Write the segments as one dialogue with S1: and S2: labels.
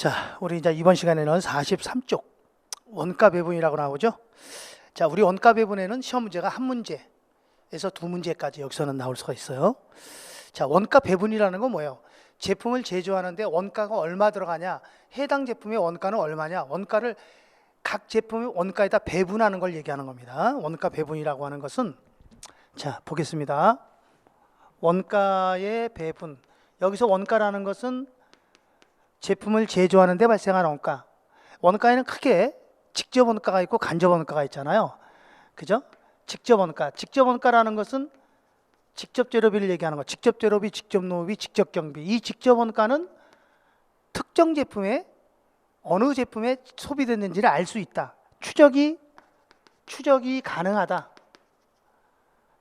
S1: 자, 우리 이제 이번 시간에는 43쪽 원가 배분이라고 나오죠. 자, 우리 원가 배분에는 시험 문제가 한 문제에서 두 문제까지 여기서는 나올 수가 있어요. 자, 원가 배분이라는 건 뭐예요? 제품을 제조하는데 원가가 얼마 들어가냐, 해당 제품의 원가는 얼마냐, 원가를 각 제품의 원가에다 배분하는 걸 얘기하는 겁니다. 원가 배분이라고 하는 것은, 자, 보겠습니다. 원가의 배분. 여기서 원가라는 것은 제품을 제조하는 데 발생하는 원가. 원가에는 크게 직접 원가가 있고 간접 원가가 있잖아요. 그죠? 직접 원가. 직접 원가라는 것은 직접 재료비를 얘기하는 거. 직접 재료비, 직접 노무비, 직접 경비. 이 직접 원가는 특정 제품에 어느 제품에 소비됐는지를 알 수 있다. 추적이 가능하다.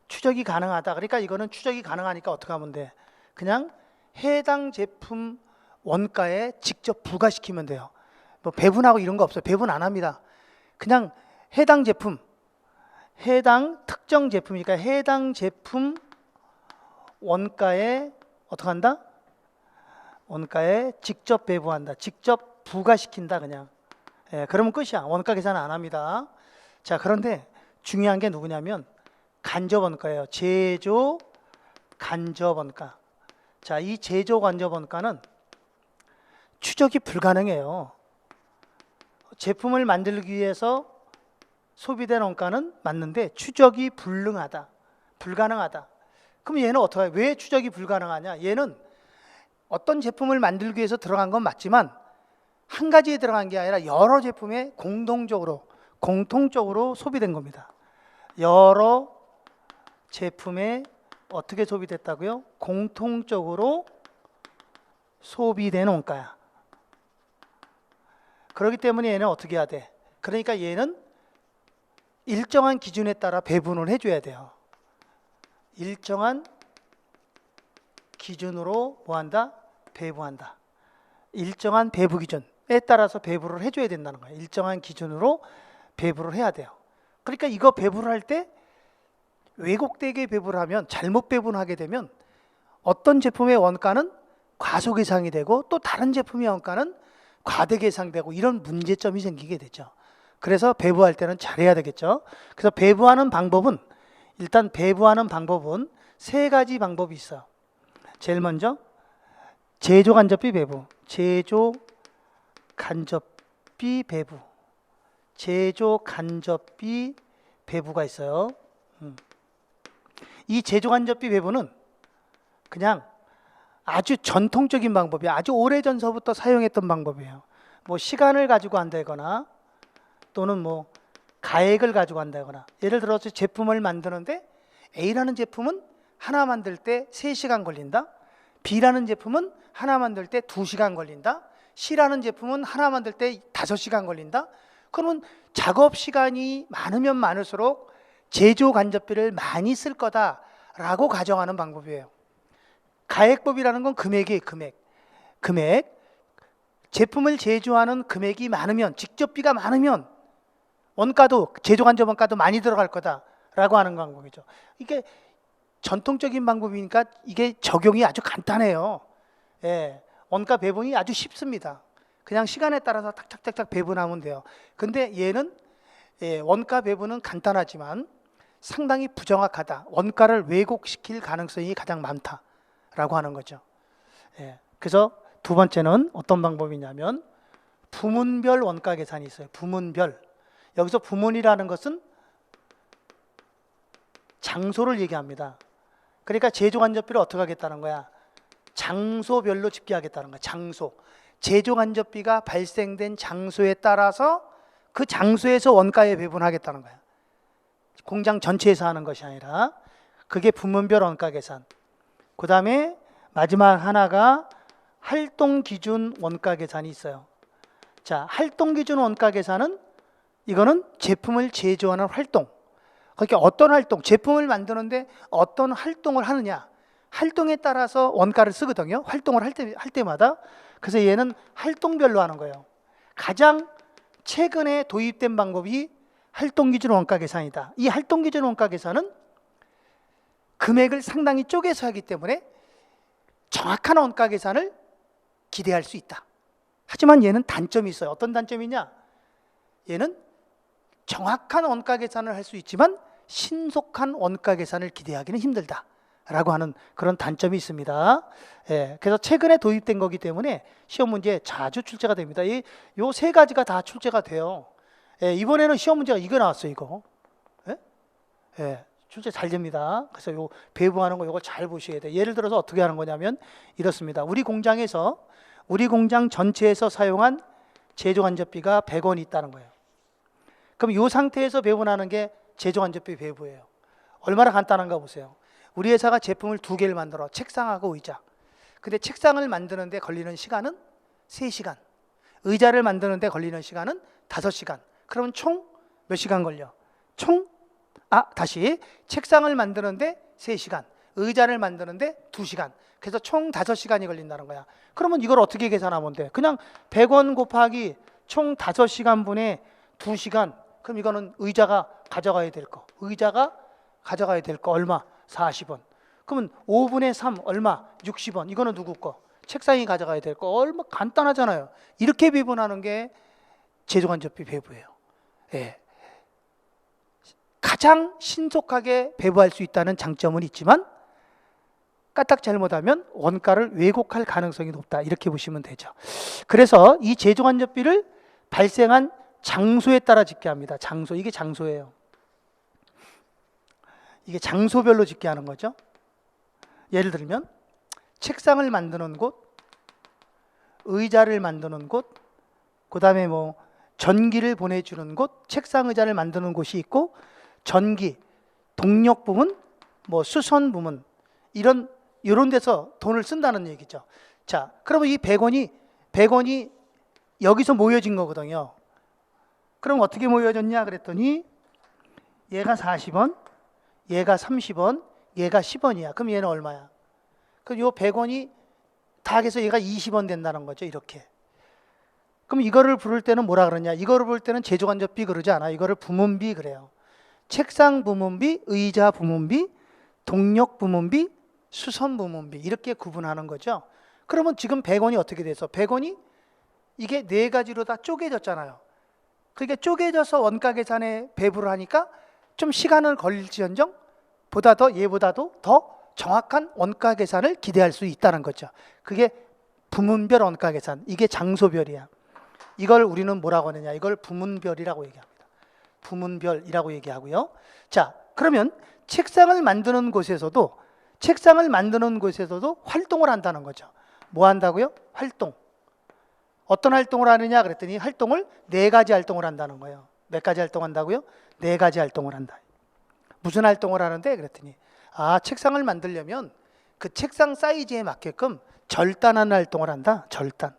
S1: 추적이 가능하다. 그러니까 이거는 추적이 가능하니까 어떻게 하면 돼? 그냥 해당 제품 원가에 직접 부과시키면 돼요. 뭐 배분하고 이런 거 없어요. 배분 안 합니다. 그냥 해당 제품, 해당 특정 제품이니까 해당 제품 원가에 어떻게 한다? 원가에 직접 배분한다. 직접 부과시킨다 그냥. 예, 그러면 끝이야. 원가 계산 안 합니다. 자, 그런데 중요한 게 누구냐면 간접 원가예요. 제조 간접 원가. 자, 이 제조 간접 원가는 추적이 불가능해요. 제품을 만들기 위해서 소비된 원가는 맞는데 추적이 불능하다. 불가능하다. 그럼 얘는 어떻게 해요? 왜 추적이 불가능하냐? 얘는 어떤 제품을 만들기 위해서 들어간 건 맞지만 한 가지에 들어간 게 아니라 여러 제품에 공통적으로 소비된 겁니다. 여러 제품에 어떻게 소비됐다고요? 공통적으로 소비된 원가야. 그렇기 때문에 얘는 어떻게 해야 돼? 그러니까 얘는 일정한 기준에 따라 배분을 해줘야 돼요. 일정한 기준으로 뭐한다? 배분한다. 일정한 배분 기준에 따라서 배분을 해줘야 된다는 거예요. 일정한 기준으로 배분을 해야 돼요. 그러니까 이거 배분을 할 때 왜곡되게 배분을 하면, 잘못 배분하게 되면 어떤 제품의 원가는 과소계상이 되고 또 다른 제품의 원가는 과대계상되고 이런 문제점이 생기게 되죠. 그래서 배분할 때는 잘해야 되겠죠. 그래서 배분하는 방법은, 일단 배분하는 방법은 세 가지 방법이 있어요. 제일 먼저 제조 간접비 배분. 제조 간접비 배분. 제조 간접비 배분가 있어요. 이 제조 간접비 배분은 그냥 아주 전통적인 방법이에요. 아주 오래전서부터 사용했던 방법이에요. 뭐 시간을 가지고 한다거나 또는 뭐 가액을 가지고 한다거나, 예를 들어서 제품을 만드는데 A라는 제품은 하나 만들 때 3시간 걸린다. B라는 제품은 하나 만들 때 2시간 걸린다. C라는 제품은 하나 만들 때 5시간 걸린다. 그러면 작업 시간이 많으면 많을수록 제조 간접비를 많이 쓸 거다라고 가정하는 방법이에요. 가액법이라는 건 금액이에요. 금액. 제품을 제조하는 금액이 많으면, 직접비가 많으면 원가도, 제조 간접 원가도 많이 들어갈 거다라고 하는 방법이죠. 이게 전통적인 방법이니까 이게 적용이 아주 간단해요. 예, 원가 배분이 아주 쉽습니다. 그냥 시간에 따라서 탁탁탁탁 배분하면 돼요. 근데 얘는 원가 배분은 간단하지만 상당히 부정확하다. 원가를 왜곡시킬 가능성이 가장 많다라고 하는 거죠. 예, 그래서 두 번째는 어떤 방법이냐면 부문별 원가 계산이 있어요. 부문별. 여기서 부문이라는 것은 장소를 얘기합니다. 그러니까 제조 간접비를 어떻게 하겠다는 거야? 장소별로 집계하겠다는 거야. 장소. 제조 간접비가 발생된 장소에 따라서 그 장소에서 원가에 배분하겠다는 거야. 공장 전체에서 하는 것이 아니라. 그게 부문별 원가 계산. 그 다음에 마지막 하나가 활동 기준 원가 계산이 있어요. 자, 활동 기준 원가 계산은 이거는 제품을 제조하는 활동. 그러니까 어떤 활동, 제품을 만드는데 어떤 활동을 하느냐, 활동에 따라서 원가를 쓰거든요. 활동을 할 때마다. 그래서 얘는 활동별로 하는 거예요. 가장 최근에 도입된 방법이 활동기준 원가 계산이다. 이 활동기준 원가 계산은 금액을 상당히 쪼개서 하기 때문에 정확한 원가 계산을 기대할 수 있다. 하지만 얘는 단점이 있어요. 어떤 단점이냐? 얘는 정확한 원가 계산을 할 수 있지만 신속한 원가 계산을 기대하기는 힘들다 라고 하는 그런 단점이 있습니다. 예, 그래서 최근에 도입된 거기 때문에 시험 문제에 자주 출제가 됩니다. 이 세 가지가 다 출제가 돼요. 예, 이번에는 시험 문제가 이거 나왔어요. 이거. 예? 예, 출제 잘 됩니다. 그래서 요 배부하는 거 이거 잘 보셔야 돼요. 예를 들어서 어떻게 하는 거냐면 이렇습니다. 우리 공장 전체에서 사용한 제조간접비가 100원이 있다는 거예요. 그럼 이 상태에서 배분하는 게 제조간접비 배부예요. 얼마나 간단한가 보세요. 우리 회사가 제품을 2개를 만들어, 책상하고 의자. 근데 책상을 만드는데 걸리는 시간은 3시간, 의자를 만드는데 걸리는 시간은 5시간. 그러면 총 몇 시간 걸려? 다시 책상을 만드는데 3시간, 의자를 만드는데 2시간. 그래서 총 5시간이 걸린다는 거야. 그러면 이걸 어떻게 계산하면 돼? 그냥 100원 곱하기 총 5시간 분의 2시간. 그럼 이거는 의자가 가져가야 될 거. 의자가 가져가야 될 거 얼마? 40원. 그러면 5분의 3 얼마? 60원. 이거는 누구 거? 책상이 가져가야 될 거. 얼마 간단하잖아요. 이렇게 배분하는 게 제조간접비 배부예요. 예. 가장 신속하게 배부할 수 있다는 장점은 있지만 까딱 잘못하면 원가를 왜곡할 가능성이 높다. 이렇게 보시면 되죠. 그래서 이 제조간접비를 발생한 장소에 따라 집계합니다. 장소, 이게 장소예요. 이게 장소별로 집계하는 거죠. 예를 들면 책상을 만드는 곳, 의자를 만드는 곳, 그 다음에 뭐 전기를 보내주는 곳, 책상 의자를 만드는 곳이 있고, 전기, 동력 부문, 뭐 수선 부문, 이런 데서 돈을 쓴다는 얘기죠. 자, 그러면 이 100원이 여기서 모여진 거거든요. 그럼 어떻게 모여졌냐 그랬더니 얘가 40원, 얘가 30원, 얘가 10원이야. 그럼 얘는 얼마야? 그럼 요 100원이 다 해서 얘가 20원 된다는 거죠. 이렇게. 그럼 이거를 부를 때는 뭐라 그러냐? 이거를 부를 때는 제조간접비 그러지 않아. 이거를 부문비 그래요. 책상 부문비, 의자 부문비, 동력 부문비, 수선 부문비 이렇게 구분하는 거죠. 그러면 지금 100원이 어떻게 돼서 100원이 이게 4가지로 다 쪼개졌잖아요. 그러니까 쪼개져서 원가 계산에 배부를 하니까 좀 시간은 걸릴지언정 얘보다도 더 정확한 원가 계산을 기대할 수 있다는 거죠. 그게 부문별 원가 계산, 이게 장소별이야. 이걸 우리는 뭐라고 하느냐? 이걸 부문별이라고 얘기합니다. 부문별이라고 얘기하고요. 자, 그러면 책상을 만드는 곳에서도 활동을 한다는 거죠. 뭐 한다고요? 활동. 어떤 활동을 하느냐 그랬더니 활동을 4가지 활동을 한다는 거예요. 몇 가지 활동한다고요? 4가지 활동을 한다. 무슨 활동을 하는데 그랬더니 책상을 만들려면 그 책상 사이즈에 맞게끔 절단하는 활동을 한다. 절단.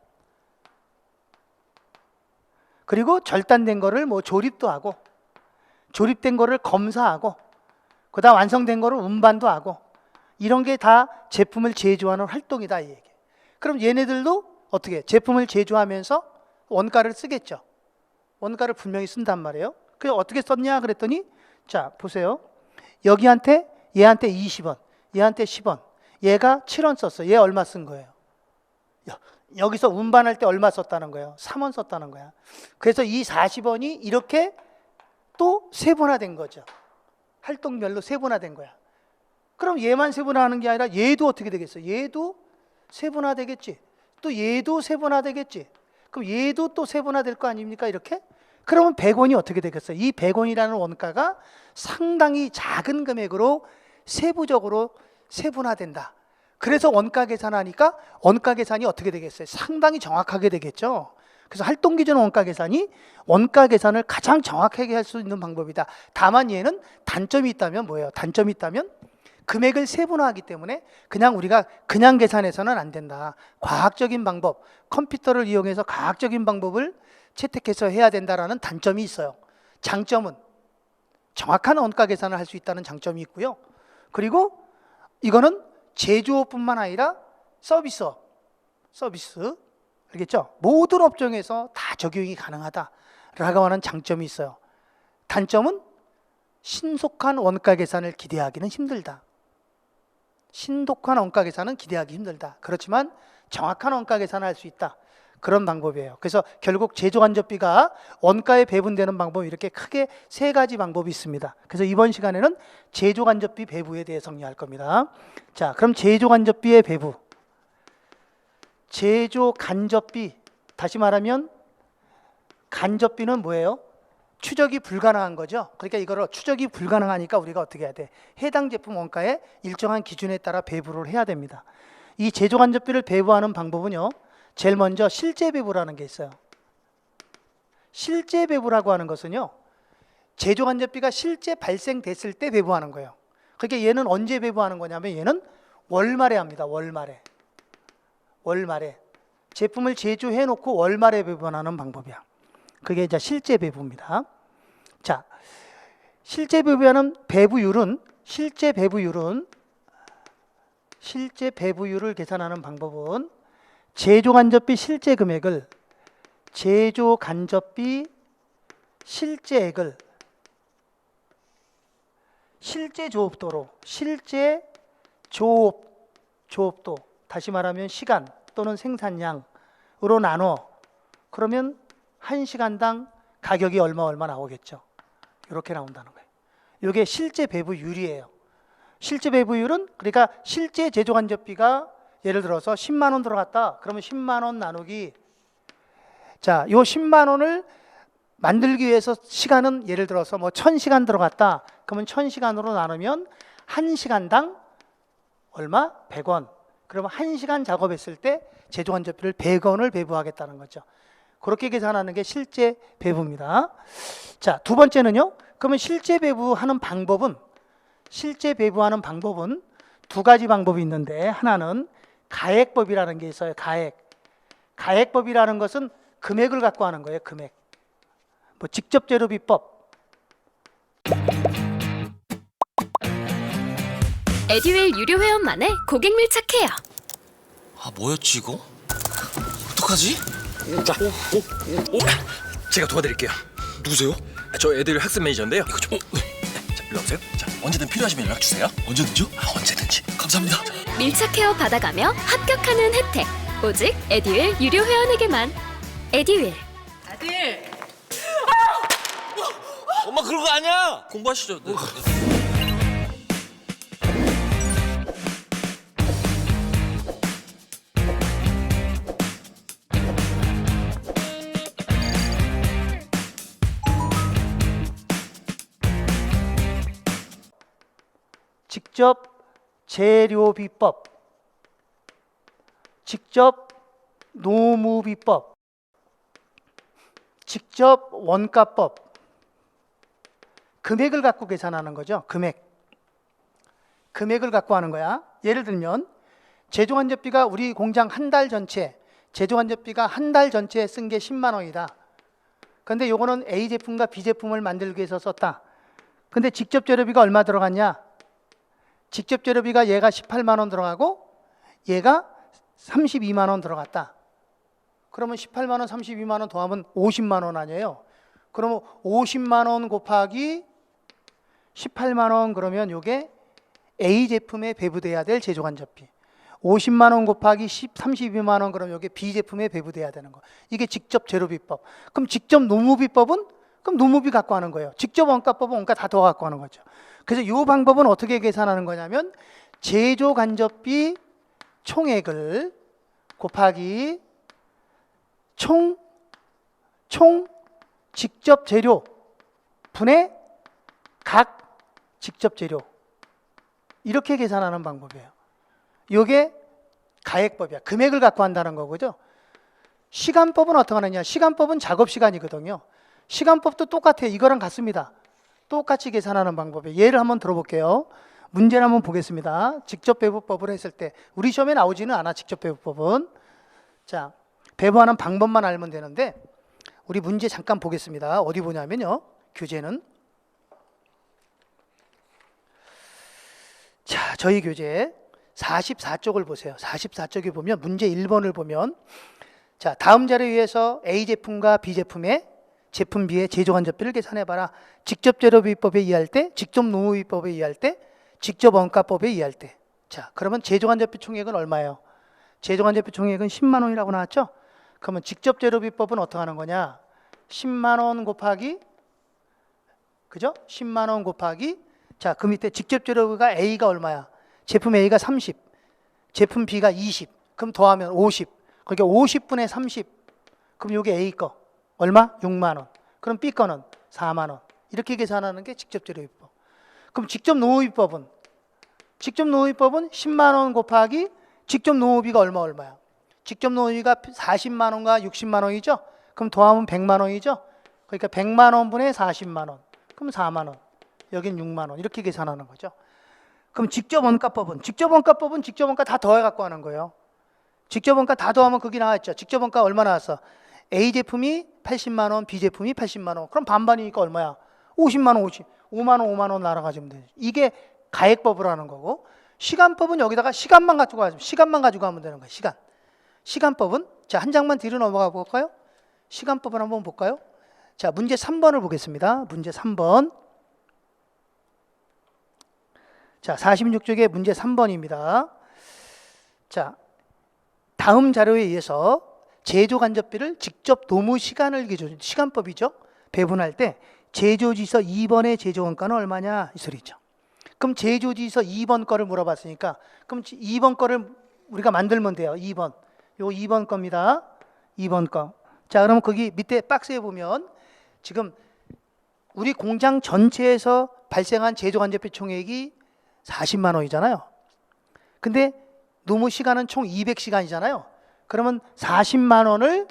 S1: 그리고 절단된 거를 뭐 조립도 하고, 조립된 거를 검사하고, 그다음 완성된 거를 운반도 하고, 이런 게 다 제품을 제조하는 활동이다 이 얘기. 그럼 얘네들도 어떻게 제품을 제조하면서 원가를 쓰겠죠. 원가를 분명히 쓴단 말이에요. 그래서 어떻게 썼냐 그랬더니 자 보세요. 얘한테 20원, 얘한테 10원, 얘가 7원 썼어. 얘 얼마 쓴 거예요? 여기서 운반할 때 얼마 썼다는 거예요? 3원 썼다는 거야. 그래서 이 40원이 이렇게 또 세분화된 거죠. 활동별로 세분화된 거야. 그럼 얘만 세분화하는 게 아니라 얘도 어떻게 되겠어? 얘도 세분화되겠지. 또 얘도 세분화되겠지. 그럼 얘도 또 세분화될 거 아닙니까? 이렇게? 그러면 100원이 어떻게 되겠어요? 이 100원이라는 원가가 상당히 작은 금액으로 세부적으로 세분화된다. 그래서 원가 계산하니까 원가 계산이 어떻게 되겠어요? 상당히 정확하게 되겠죠. 그래서 활동기준 원가 계산이 원가 계산을 가장 정확하게 할 수 있는 방법이다. 다만 얘는 단점이 있다면 뭐예요? 단점이 있다면 금액을 세분화하기 때문에 우리가 그냥 계산해서는 안 된다. 과학적인 방법, 컴퓨터를 이용해서 과학적인 방법을 채택해서 해야 된다라는 단점이 있어요. 장점은 정확한 원가 계산을 할 수 있다는 장점이 있고요. 그리고 이거는 제조업뿐만 아니라 서비스, 알겠죠? 모든 업종에서 다 적용이 가능하다라고 하는 장점이 있어요. 단점은 신속한 원가 계산을 기대하기는 힘들다. 신속한 원가 계산은 기대하기 힘들다. 그렇지만 정확한 원가 계산을 할 수 있다. 그런 방법이에요. 그래서 결국 제조간접비가 원가에 배분되는 방법이 이렇게 크게 세 가지 방법이 있습니다. 그래서 이번 시간에는 제조간접비 배분에 대해 정리할 겁니다. 자, 그럼 제조간접비의 배분. 제조간접비, 다시 말하면 간접비는 뭐예요? 추적이 불가능한 거죠. 그러니까 이거를 추적이 불가능하니까 우리가 어떻게 해야 돼? 해당 제품 원가에 일정한 기준에 따라 배분을 해야 됩니다. 이 제조간접비를 배분하는 방법은요, 제일 먼저 실제 배분라는 게 있어요. 실제 배분라고 하는 것은요, 제조간접비가 실제 발생됐을 때 배분하는 거예요. 그러니까 얘는 언제 배분하는 거냐면 얘는 월말에 합니다. 월말에 제품을 제조해 놓고 월말에 배분하는 방법이야. 그게 이제 실제 배분입니다. 자, 실제 배분하는 실제 배분율을 계산하는 방법은 제조간접비 실제 금액을 제조간접비 실제액을 실제 조업도로 조업도 다시 말하면 시간 또는 생산량으로 나눠 그러면 1시간당 가격이 얼마 나오겠죠. 이렇게 나온다는 거예요. 이게 실제 배분율이에요. 실제 배분율은 그러니까 실제 제조간접비가 예를 들어서 10만 원 들어갔다. 그러면 10만 원 나누기 자, 요 10만 원을 만들기 위해서 시간은 예를 들어서 뭐 1000시간 들어갔다. 그러면 1000시간으로 나누면 1시간당 얼마? 100원. 그러면 1시간 작업했을 때 제조간접비를 100원을 배분하겠다는 거죠. 그렇게 계산하는 게 실제 배분입니다. 자, 두 번째는요. 그러면 실제 배분하는 방법은 두 가지 방법이 있는데 하나는 가액법이라는 게 있어요. 가액법이라는 것은 금액을 갖고 하는 거예요. 금액. 뭐 직접 재료비법.
S2: 에듀윌 유료 회원만의 고객 밀착해요.
S3: 아, 뭐였지 이거? 어떡하지?
S4: 자, 제가 도와드릴게요.
S3: 누구세요?
S4: 저 애들 학습 매니저인데요.
S3: 이거 좀
S4: 자, 일로 오세요.
S3: 자, 언제든 필요하시면 연락 주세요. 언제든지요? 아, 언제든지. 감사합니다.
S2: 밀착 헤어 받아가며 합격하는 혜택. 오직 에듀윌 유료 회원에게만. 에듀윌.
S5: 아들,
S3: 엄마 그런 거 아니야. 공부하시죠. 네.
S1: 직접 재료비법, 직접 노무비법, 직접 원가법. 금액을 갖고 계산하는 거죠. 금액을 갖고 하는 거야. 예를 들면 제조간접비가 우리 공장 한 달 전체 제조간접비가 한 달 전체에 쓴 게 10만 원이다. 근데 요거는 A 제품과 B 제품을 만들기 위해서 썼다. 근데 직접 재료비가 얼마 들어갔냐? 직접 재료비가 얘가 18만 원 들어가고 얘가 32만 원 들어갔다. 그러면 18만 원, 32만 원 더하면 50만 원 아니에요? 그러면 50만 원 곱하기 18만 원 그러면 이게 A 제품에 배분돼야 될 제조간접비. 50만 원 곱하기 32만 원 그러면 이게 B 제품에 배분돼야 되는 거. 이게 직접 재료비법. 그럼 직접 노무비법은 그럼 노무비 갖고 하는 거예요. 직접 원가법은 원가 다 더 갖고 하는 거죠. 그래서 이 방법은 어떻게 계산하는 거냐면 제조간접비 총액을 곱하기 총 직접 재료 분의 각 직접 재료 이렇게 계산하는 방법이에요. 이게 가액법이야. 금액을 갖고 한다는 거죠. 시간법은 어떻게 하느냐? 시간법은 작업 시간이거든요. 시간법도 똑같아요. 이거랑 같습니다. 똑같이 계산하는 방법이에요. 예를 한번 들어볼게요. 문제를 한번 보겠습니다. 직접 배분법을 했을 때 우리 시험에 나오지는 않아. 직접 배분법은. 자, 배분하는 방법만 알면 되는데 우리 문제 잠깐 보겠습니다. 어디 보냐면요. 교재는 자, 저희 교재 44쪽을 보세요. 44쪽에 보면 문제 1번을 보면 자, 다음 자료에 의해서 A 제품과 B 제품의 제품 B의 제조간접비를 계산해봐라. 직접 재료비법에 의할 때, 직접 노무비법에 의할 때, 직접 원가법에 의할 때. 자, 그러면 제조간접비 총액은 얼마예요? 제조간접비 총액은 10만 원이라고 나왔죠? 그러면 직접 재료비법은 어떻게 하는 거냐? 10만 원 곱하기, 그죠? 10만 원 곱하기, 자, 그 밑에 직접 재료비가 A가 얼마야? 제품 A가 30, 제품 B가 20, 그럼 더하면 50. 그러니까 50분의 30. 그럼 이게 A 거 얼마? 6만 원. 그럼 B 거는 4만 원. 이렇게 계산하는 게 직접 재료비법. 그럼 직접 농업비법은 10만 원 곱하기 직접 농업비가 얼마야? 직접 농업비가 40만 원과 60만 원이죠? 그럼 더하면 100만 원이죠? 그러니까 100만 원분의 40만 원. 그럼 4만 원. 여긴 6만 원. 이렇게 계산하는 거죠. 그럼 직접 원가법은 직접 원가 다 더해 갖고 하는 거예요. 직접 원가 다 더하면 그게 나왔죠. 직접 원가 얼마 나왔어? A 제품이 80만 원, B 제품이 80만 원. 그럼 반반이니까 얼마야? 50만 원, 5만 원 날아가지면 되지. 이게 가액법을 하는 거고, 시간법은 여기다가 시간만 가지고 하면 되는 거예요. 시간법은, 자, 한 장만 뒤로 넘어가 볼까요? 시간법을 한번 볼까요? 자, 문제 3번을 보겠습니다. 문제 3번. 자, 46쪽의 문제 3번입니다. 자, 다음 자료에 의해서 제조 간접비를 직접 노무 시간을 기준, 시간법이죠. 배분할 때 제조지서 2번의 제조 원가는 얼마냐 이 소리죠. 그럼 제조지서 2번 거를 물어봤으니까 그럼 2번 거를 우리가 만들면 돼요. 2번. 요 2번 겁니다. 2번 거. 자, 그럼 거기 밑에 박스에 보면 지금 우리 공장 전체에서 발생한 제조 간접비 총액이 40만 원이잖아요. 근데 노무 시간은 총 200시간이잖아요. 그러면 40만 원을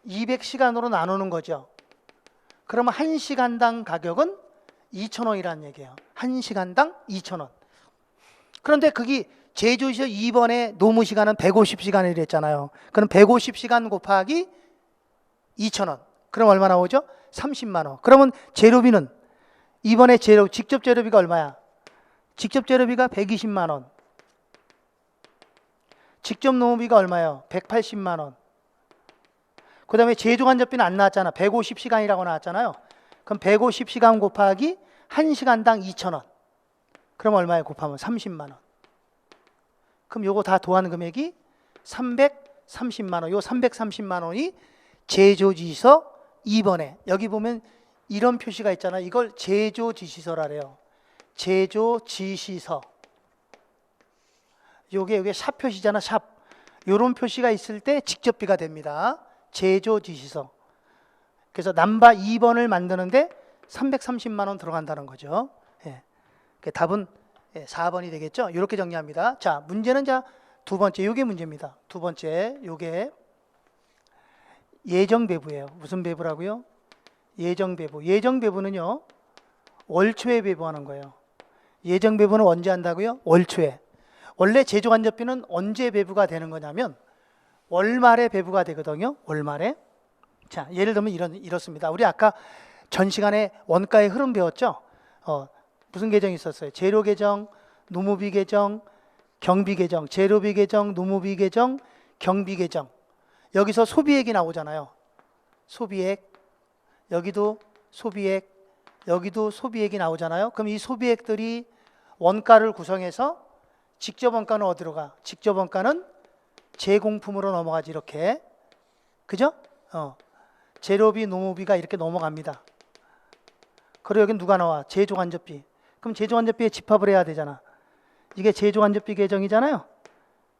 S1: 200시간으로 나누는 거죠. 그러면 1시간당 가격은 2,000원이라는 얘기예요. 1시간당 2,000원. 그런데 그게 제조지서 2번의 노무 시간은 150시간이라 했잖아요. 그럼 150시간 곱하기 2,000원. 그럼 얼마 나오죠? 30만 원. 그러면 재료비는 이번에 직접 재료비가 얼마야? 직접 재료비가 120만 원. 직접 노무비가 얼마예요? 180만 원. 그 다음에 제조간접비는 안 나왔잖아. 150시간이라고 나왔잖아요. 그럼 150시간 곱하기 1시간당 2,000원. 그럼 얼마에 곱하면 30만 원. 그럼 요거 다 도한 금액이 330만 원. 요 330만 원이 제조지시서 2번에 여기 보면 이런 표시가 있잖아. 이걸 제조지시서라래요. 제조지시서. 요게 샵 표시잖아. 샵. 요런 표시가 있을 때 직접비가 됩니다. 제조지시서. 그래서 남바 2번을 만드는데 330만 원 들어간다는 거죠. 예. 답은 4번이 되겠죠. 이렇게 정리합니다. 자, 문제는 자 두 번째 요게 문제입니다. 두 번째 요게 예정 배부예요. 무슨 배부라고요? 예정 배부. 예정 배부는요. 월초에 배부하는 거예요. 예정 배부는 언제 한다고요? 월초에. 원래 제조간접비는 언제 배부가 되는 거냐면 월말에 배부가 되거든요. 월말에. 자, 예를 들면 이렇습니다. 우리 아까 전 시간에 원가의 흐름 배웠죠? 무슨 계정이 있었어요? 재료 계정, 노무비 계정, 경비 계정, 재료비 계정, 노무비 계정, 경비 계정. 여기서 소비액이 나오잖아요. 소비액, 여기도 소비액, 여기도 소비액이 나오잖아요. 그럼 이 소비액들이 원가를 구성해서 직접 원가는 어디로 가? 직접 원가는 제공품으로 넘어가지 이렇게. 그죠? 재료비, 노무비가 이렇게 넘어갑니다. 그리고 여기 누가 나와? 제조간접비. 그럼 제조간접비에 집합을 해야 되잖아. 이게 제조간접비 계정이잖아요.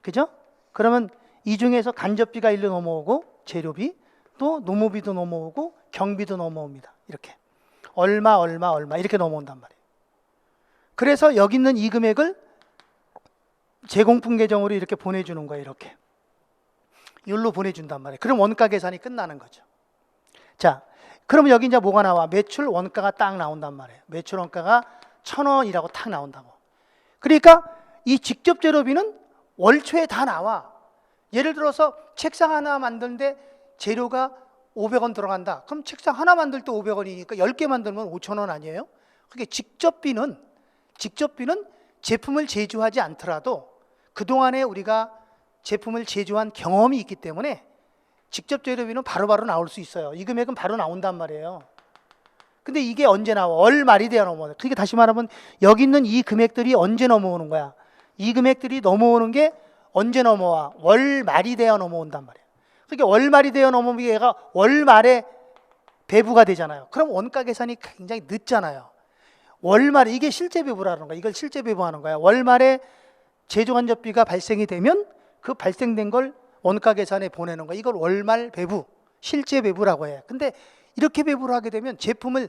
S1: 그죠? 그러면 이 중에서 간접비가 일로 넘어오고 재료비, 또 노무비도 넘어오고 경비도 넘어옵니다. 이렇게. 얼마 이렇게 넘어온단 말이에요. 그래서 여기 있는 이 금액을 제공품 계정으로 이렇게 보내주는 거예요. 이렇게. 여기로 보내준단 말이에요. 그럼 원가 계산이 끝나는 거죠. 자, 그럼 여기 이제 뭐가 나와? 매출 원가가 딱 나온단 말이에요. 매출 원가가 1,000원이라고 딱 나온다고. 그러니까 이 직접 재료비는 월초에 다 나와. 예를 들어서 책상 하나 만드는데 재료가 500원 들어간다. 그럼 책상 하나 만들 때 500원이니까 10개 만들면 5,000원 아니에요? 그게 직접비는 제품을 제조하지 않더라도 그동안에 우리가 제품을 제조한 경험이 있기 때문에 직접 재료비는 바로바로 나올 수 있어요. 이 금액은 바로 나온단 말이에요. 근데 이게 언제 나와? 월말이 돼야 넘어오는 거야. 그러니까 다시 말하면 여기 있는 이 금액들이 언제 넘어오는 거야? 이 금액들이 넘어오는 게 언제 넘어와? 월말이 돼야 넘어온단 말이에요. 그러니까 월말이 되어 넘으면 얘가 월말에 배부가 되잖아요. 그럼 원가 계산이 굉장히 늦잖아요. 월말에 이게 실제 배부라는 거야. 이걸 실제 배부하는 거야. 월말에 제조간접비가 발생이 되면 그 발생된 걸 원가 계산에 보내는 거야. 이걸 월말 배부, 실제 배부라고 해. 근데 이렇게 배부를 하게 되면 제품을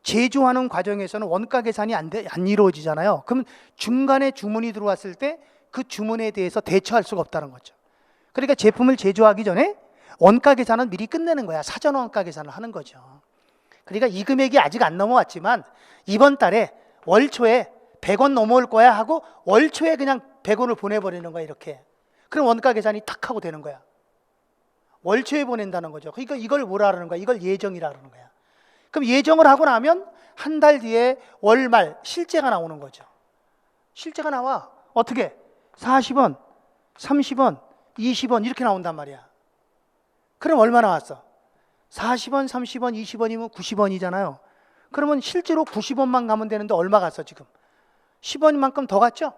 S1: 제조하는 과정에서는 원가 계산이 안 이루어지잖아요. 그럼 중간에 주문이 들어왔을 때 그 주문에 대해서 대처할 수가 없다는 거죠. 그러니까 제품을 제조하기 전에 원가 계산은 미리 끝내는 거야. 사전 원가 계산을 하는 거죠. 그러니까 이 금액이 아직 안 넘어왔지만 이번 달에 월 초에 100원 넘어올 거야 하고 월 초에 그냥 100원을 보내버리는 거야. 이렇게. 그럼 원가 계산이 탁 하고 되는 거야. 월 초에 보낸다는 거죠. 그러니까 이걸 뭐라 하는 거야? 이걸 예정이라 그러는 거야. 그럼 예정을 하고 나면 한 달 뒤에 월말 실제가 나오는 거죠. 실제가 나와. 어떻게? 40원, 30원, 20원 이렇게 나온단 말이야. 그럼 얼마 나왔어? 40원, 30원, 20원이면 90원이잖아요. 그러면 실제로 90원만 가면 되는데 얼마 갔어 지금? 10원만큼 더 갔죠?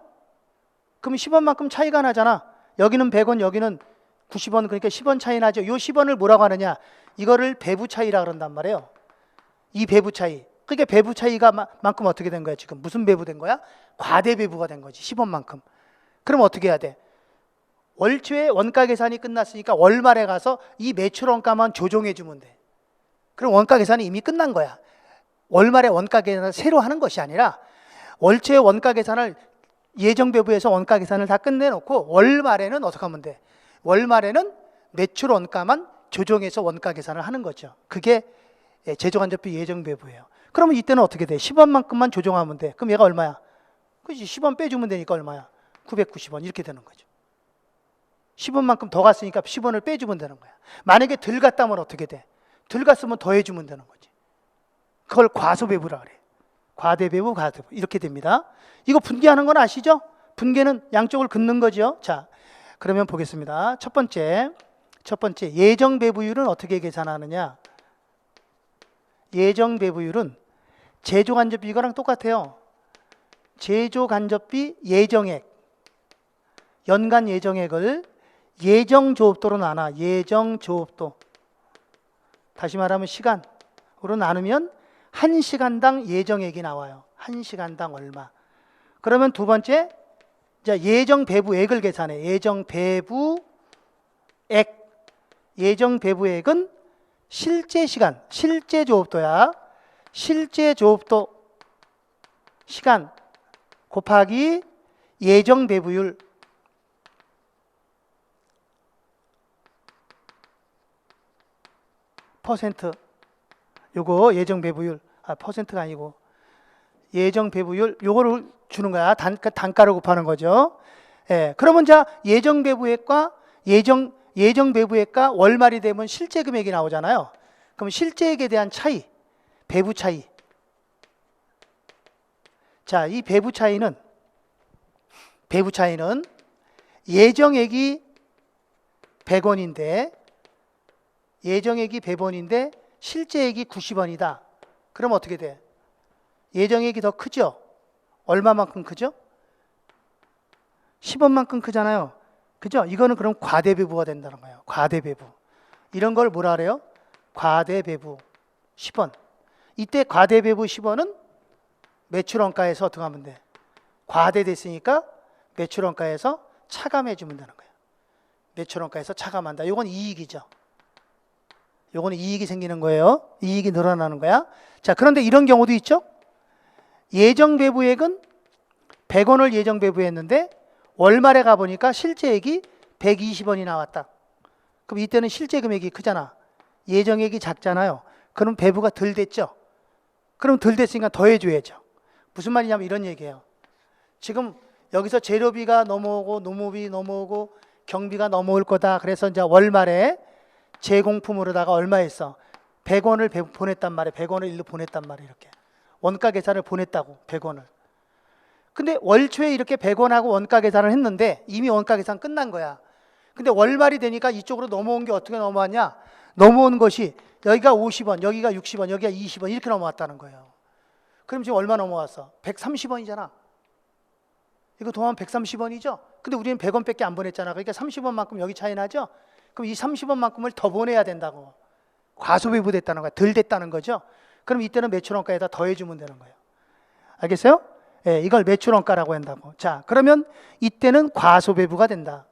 S1: 그럼 10원만큼 차이가 나잖아. 여기는 100원, 여기는 90원, 그러니까 10원 차이 나죠. 이 10원을 뭐라고 하느냐? 이거를 배부 차이라 그런단 말이에요. 이 배부 차이. 그러니까 배부 차이가 만큼 어떻게 된 거야 지금? 무슨 배부 된 거야? 과대 배부가 된 거지. 10원만큼. 그럼 어떻게 해야 돼? 월초에 원가 계산이 끝났으니까 월말에 가서 이 매출 원가만 조정해 주면 돼. 그럼 원가 계산이 이미 끝난 거야. 월말에 원가 계산을 새로 하는 것이 아니라 월초에 원가 계산을 예정 배부에서 원가 계산을 다 끝내놓고 월말에는 어떻게 하면 돼? 월말에는 매출 원가만 조정해서 원가 계산을 하는 거죠. 그게 제조간접비 예정 배부예요. 그러면 이때는 어떻게 돼? 10원만큼만 조정하면 돼. 그럼 얘가 얼마야? 그렇지. 10원 빼주면 되니까 얼마야? 990원 이렇게 되는 거죠. 10원만큼 더 갔으니까 10원을 빼주면 되는 거야. 만약에 덜 갔다면 어떻게 돼? 덜 갔으면 더해주면 되는 거지. 그걸 과소배부라 그래. 과대배부, 과대배부 이렇게 됩니다. 이거 분계하는 건 아시죠? 분계는 양쪽을 긋는 거죠. 자, 그러면 보겠습니다. 첫 번째 예정 배부율은 어떻게 계산하느냐? 예정 배부율은 제조간접비 이거랑 똑같아요. 제조간접비 예정액, 연간 예정액을 예정조업도로 나눠. 예정조업도. 다시 말하면 시간으로 나누면 1시간당 예정액이 나와요. 1시간당 얼마. 그러면 두 번째, 예정 배부액을 계산해. 예정 배부액. 예정 배부액은 실제 시간, 실제 조업도야. 실제 조업도 시간 곱하기 예정 배부율. 퍼센트. 요거 예정 배부율. 퍼센트가 아니고 예정 배부율 요거를 주는 거야. 단가를 곱하는 거죠. 예. 그러면 자 예정 배부액과 예정 배부액과 월말이 되면 실제 금액이 나오잖아요. 그럼 실제액에 대한 차이, 배부 차이. 자, 이 배부 차이는 예정액이 100원인데 예정액이 100원인데 실제액이 90원이다. 그럼 어떻게 돼? 예정액이 더 크죠? 얼마만큼 크죠? 10원만큼 크잖아요. 그죠? 이거는 그럼 과대배부가 된다는 거예요. 과대배부. 이런 걸 뭐라 그래요? 과대배부 10원. 이때 과대배부 10원은 매출원가에서 어떻게 하면 돼? 과대됐으니까 매출원가에서 차감해 주면 되는 거예요. 매출원가에서 차감한다. 이건 이익이죠. 요거는 이익이 생기는 거예요. 이익이 늘어나는 거야. 자, 그런데 이런 경우도 있죠. 예정 배부액은 100원을 예정 배부했는데 월말에 가보니까 실제액이 120원이 나왔다. 그럼 이때는 실제 금액이 크잖아. 예정액이 작잖아요. 그럼 배부가 덜 됐죠. 그럼 덜 됐으니까 더 해줘야죠. 무슨 말이냐면 이런 얘기예요. 지금 여기서 재료비가 넘어오고 노무비 넘어오고 경비가 넘어올 거다. 그래서 이제 월말에 제공품으로다가 얼마 했어? 100원을 보냈단 말이에요. 100원을 일로 보냈단 말이에요. 이렇게 원가 계산을 보냈다고. 100원을. 근데 월 초에 이렇게 100원하고 원가 계산을 했는데 이미 원가 계산 끝난 거야. 근데 월말이 되니까 이쪽으로 넘어온 게 어떻게 넘어왔냐? 넘어온 것이 여기가 50원, 여기가 60원, 여기가 20원 이렇게 넘어왔다는 거예요. 그럼 지금 얼마 넘어왔어? 130원이잖아. 이거 더하면 130원이죠? 근데 우리는 100원밖에 안 보냈잖아. 그러니까 30원만큼 여기 차이 나죠? 그럼 이 30원만큼을 더 보내야 된다고. 과소배부됐다는 거야. 덜 됐다는 거죠. 그럼 이때는 매출원가에다 더해주면 되는 거예요. 알겠어요? 예, 이걸 매출원가라고 한다고. 자, 그러면 이때는 과소배부가 된다.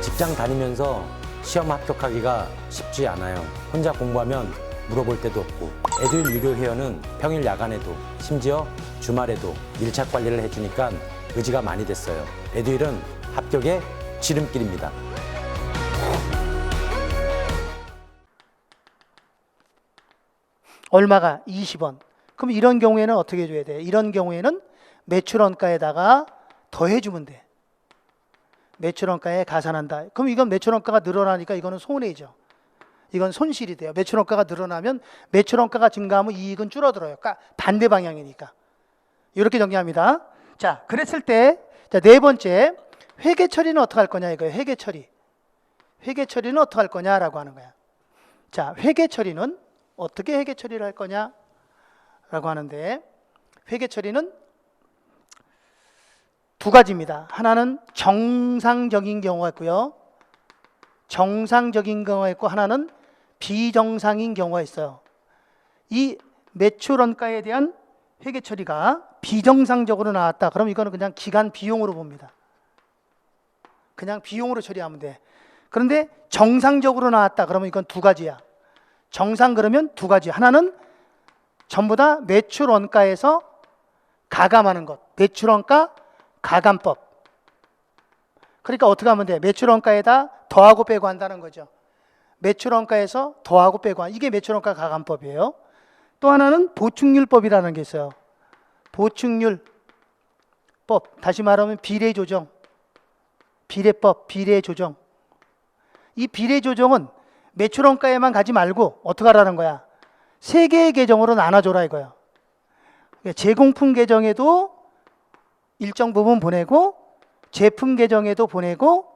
S5: 직장 다니면서 시험 합격하기가 쉽지 않아요. 혼자 공부하면 물어볼 데도 없고, 에듀윌 유료 회원은 평일 야간에도 심지어 주말에도 밀착 관리를 해주니까 의지가 많이 됐어요. 에듀윌은 합격의 지름길입니다.
S1: 얼마가? 20원. 그럼 이런 경우에는 어떻게 해줘야 돼? 이런 경우에는 매출원가에다가 더해주면 돼. 매출원가에 가산한다. 그럼 이건 매출원가가 늘어나니까 이거는 손해죠. 이건 손실이 돼요. 매출원가가 늘어나면 매출원가가 증가하면 이익은 줄어들어요. 그러니까 반대 방향이니까. 이렇게 정리합니다. 자, 그랬을 때, 자, 네 번째, 회계 처리는 어떻게 할 거냐 이거예요. 회계 처리. 회계 처리는 어떻게 할 거냐라고 하는 거야. 자, 회계 처리는 어떻게 회계 처리를 할 거냐라고 하는데, 회계 처리는 두 가지입니다. 하나는 정상적인 경우가 있고요. 정상적인 경우가 있고 하나는 비정상인 경우가 있어요. 이 매출원가에 대한 회계 처리가 비정상적으로 나왔다. 그럼 이거는 그냥 기간 비용으로 봅니다. 그냥 비용으로 처리하면 돼. 그런데 정상적으로 나왔다. 그러면 이건 두 가지야. 정상 그러면 두 가지. 하나는 전부 다 매출원가에서 가감하는 것. 매출원가 가감법. 그러니까 어떻게 하면 돼? 매출원가에다 더하고 빼고 한다는 거죠. 매출원가에서 더하고 빼고 한. 이게 매출원가 가감법이에요. 또 하나는 보충률법이라는 게 있어요. 보충률법. 다시 말하면 비례조정. 비례법, 비례조정. 이 비례조정은 매출원가에만 가지 말고 어떻게 하라는 거야? 세 개의 계정으로 나눠줘라 이거야. 제공품 계정에도 일정 부분 보내고 제품 계정에도 보내고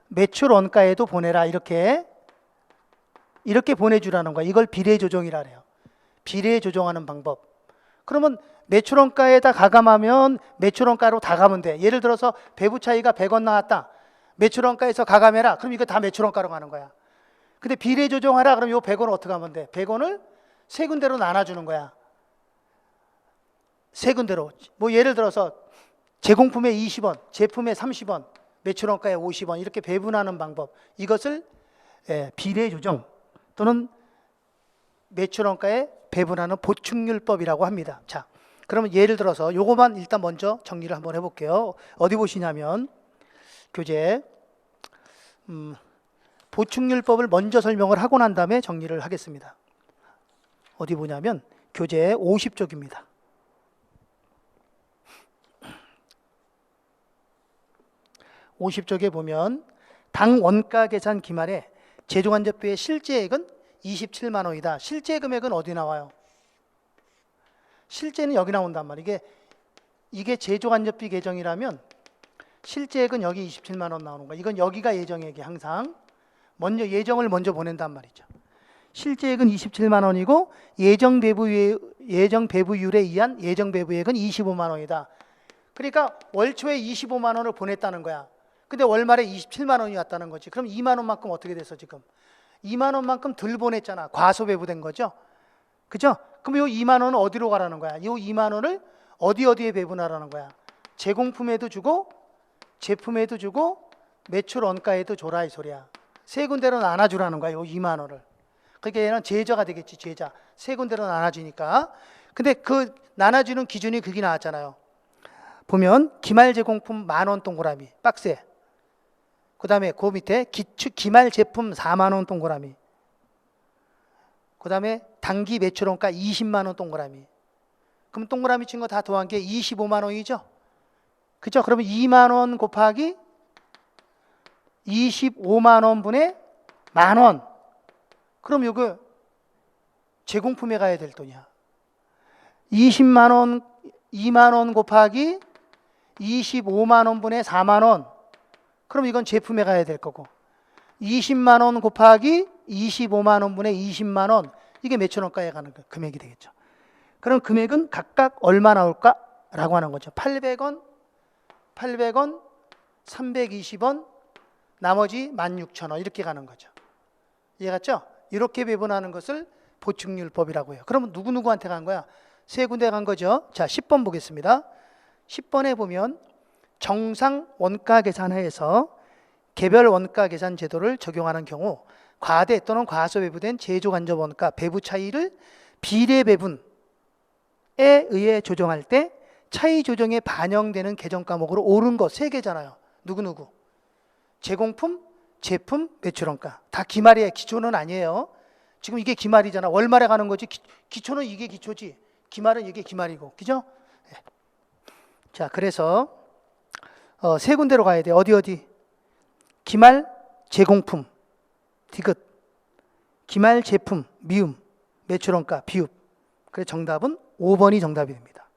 S1: 매출원가에도 보내라 이렇게 보내주라는 거야. 이걸 비례조정이라 그래요. 비례조정하는 방법. 그러면 매출원가에다 가감하면 매출원가로 다 가면 돼. 예를 들어서 배부 차이가 100원 나왔다. 매출원가에서 가감해라. 그럼 이거 다 매출원가로 가는 거야. 근데 비례조정하라. 그럼 요 100원을 어떻게 하면 돼? 100원을 세 군데로 나눠주는 거야. 세 군데로. 뭐 예를 들어서 제공품에 20원, 제품에 30원, 매출원가에 50원 이렇게 배분하는 방법. 이것을 비례조정 또는 매출원가에 배분하는 보충률법이라고 합니다. 자, 그러면 예를 들어서 요거만 일단 먼저 정리를 한번 해볼게요. 어디 보시냐면 교재 보충률법을 먼저 설명을 하고 난 다음에 정리를 하겠습니다. 어디 보냐면 교재 50쪽입니다. 50쪽에 보면 당 원가 계산 기말에 제조간접비의 실제액은 27만 원이다. 실제 금액은 어디 나와요? 실제는 여기 나온단 말이에요. 이게 제조간접비 계정이라면 실제액은 여기 27만 원 나오는 거야. 이건 여기가 예정액이 항상 먼저 예정을 먼저 보낸단 말이죠. 실제액은 27만 원이고 예정 배부율에 의한 예정 배부액은 25만 원이다. 그러니까 월 초에 25만 원을 보냈다는 거야. 근데 월말에 27만 원이 왔다는 거지. 그럼 2만 원만큼 어떻게 됐어 지금? 2만 원만큼 덜 보냈잖아. 과소배부된 거죠. 그죠? 그럼 요 2만 원은 어디로 가라는 거야? 요 2만 원을 어디에 배분하라는 거야? 제공품에도 주고 제품에도 주고 매출 원가에도 줘라 이 소리야. 세 군데로 나눠주라는 거야. 요 2만 원을. 그러니까 얘는 제자가 되겠지. 제자. 세 군데로 나눠주니까. 근데 그 나눠주는 기준이 그게 나왔잖아요. 보면 기말 제공품 10,000원 동그라미 박스에, 그 다음에 그 밑에 기말 제품 4만 원 동그라미, 그 다음에 단기 매출원가 20만 원 동그라미. 그럼 동그라미 친 거 다 더한 게 25만 원이죠. 그죠? 그러면 2만 원 곱하기 25만 원 분의 만 원. 그럼 이거 제공품에 가야 될 돈이야. 20만 원, 2만 원 곱하기 25만 원 분의 4만 원. 그럼 이건 제품에 가야 될 거고. 20만 원 곱하기 25만 원 분의 20만 원. 이게 매출원가에 가는 금액이 되겠죠. 그럼 금액은 각각 얼마 나올까라고 하는 거죠. 800원, 800원, 320원, 나머지 16,000원 이렇게 가는 거죠. 이해갔죠? 이렇게 배분하는 것을 보충률법이라고 해요. 그러면 누구누구한테 간 거야? 세 군데 간 거죠. 자, 10번 보겠습니다. 10번에 보면 정상 원가 계산하에서 개별 원가 계산 제도를 적용하는 경우 과대 또는 과소 배부된 제조 간접 원가 배부 차이를 비례 배분에 의해 조정할 때 차이 조정에 반영되는 계정 과목으로 옳은 거 세 개잖아요. 누구누구? 제공품, 제품, 매출원가. 다 기말이에요. 기초는 아니에요. 지금 이게 기말이잖아. 월말에 가는 거지. 기초는 이게 기초지. 기말은 이게 기말이고. 그죠? 네. 자, 그래서 세 군데로 가야 돼. 어디? 기말, 제공품, 디귿. 기말, 제품, 미음, 매출원가, 비읍. 그래서 정답은 5번이 정답이 됩니다.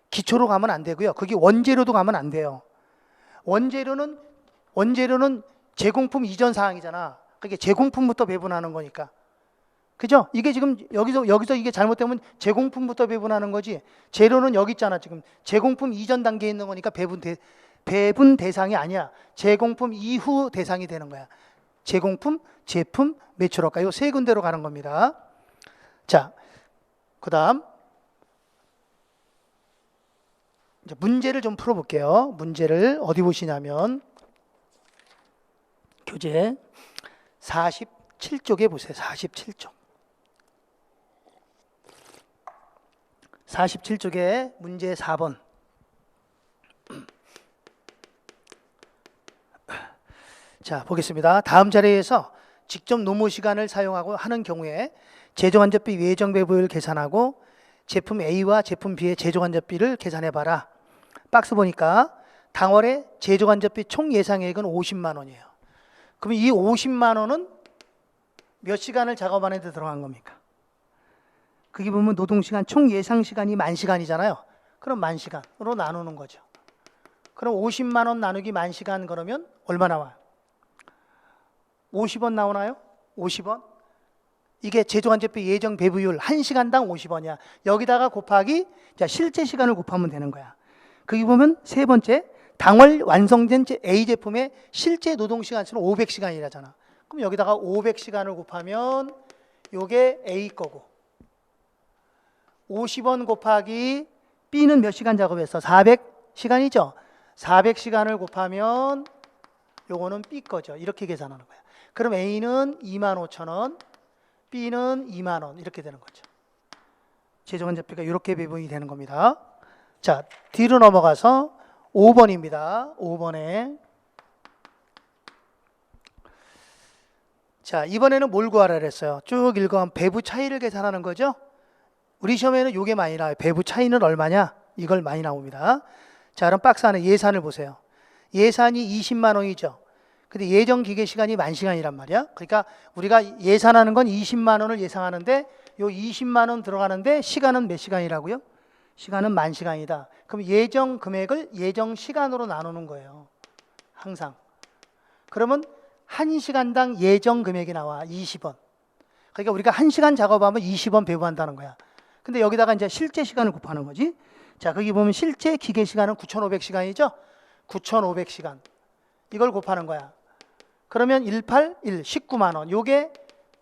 S1: 기초로 가면 안 되고요. 거기 원재료도 가면 안 돼요. 원재료는 제공품 이전 사항이잖아. 그게 제공품부터 배분하는 거니까. 그죠? 이게 지금 여기서 이게 잘못되면 제공품부터 배분하는 거지. 재료는 여기 있잖아. 지금 제공품 이전 단계에 있는 거니까 배분 대상이 아니야. 제공품 이후 대상이 되는 거야. 제공품, 제품, 매출원가. 이 세 군데로 가는 겁니다. 자, 그다음 이제 문제를 좀 풀어볼게요. 문제를 어디 보시냐면 교재 47쪽에 보세요. 47쪽. 47쪽에 문제 4번. 자, 보겠습니다. 다음 자리에서 직접 노무 시간을 사용하고 하는 경우에 제조간접비 예정 배분을 계산하고 제품 A와 제품 B의 제조간접비를 계산해 봐라. 박스 보니까 당월에 제조간접비 총 예상액은 50만 원이에요. 그럼 이 50만 원은 몇 시간을 작업하는 데 들어간 겁니까? 거기 보면 노동시간 총 예상시간이 10,000시간이잖아요. 그럼 10,000시간으로 나누는 거죠. 그럼 50만 원 나누기 10,000시간 그러면 얼마 나와요? 50원 나오나요? 50원? 이게 제조간접비 예정 배부율 1시간당 50원이야. 여기다가 곱하기 실제 시간을 곱하면 되는 거야. 거기 보면 세 번째 당월 완성된 A 제품의 실제 노동시간 수는 500시간이라잖아. 그럼 여기다가 500시간을 곱하면 요게 A 거고 50원 곱하기 B는 몇 시간 작업했어? 400시간이죠? 400시간을 곱하면 요거는 B 거죠. 이렇게 계산하는 거야. 그럼 A는 25,000원, B는 2만 원 이렇게 되는 거죠. 제조간접비가 이렇게 배분이 되는 겁니다. 자, 뒤로 넘어가서 5번입니다. 5번에 자, 이번에는 뭘 구하라 그랬어요? 쭉 읽어가면 배부 차이를 계산하는 거죠. 우리 시험에는 이게 많이 나와요. 배부 차이는 얼마냐? 이걸 많이 나옵니다. 자, 그럼 박스 안에 예산을 보세요. 예산이 20만 원이죠. 근데 예정 기계 시간이 10,000시간이란 말이야. 그러니까 우리가 예산하는 건 20만 원을 예상하는데 요 20만 원 들어가는데 시간은 몇 시간이라고요? 시간은 10,000시간이다. 그럼 예정 금액을 예정 시간으로 나누는 거예요. 항상. 그러면 1시간당 예정 금액이 나와. 20원. 그러니까 우리가 1시간 작업하면 20원 배부한다는 거야. 근데 여기다가 이제 실제 시간을 곱하는 거지. 자, 거기 보면 실제 기계 시간은 9,500시간이죠. 9,500시간. 이걸 곱하는 거야. 그러면 181, 19만 원. 요게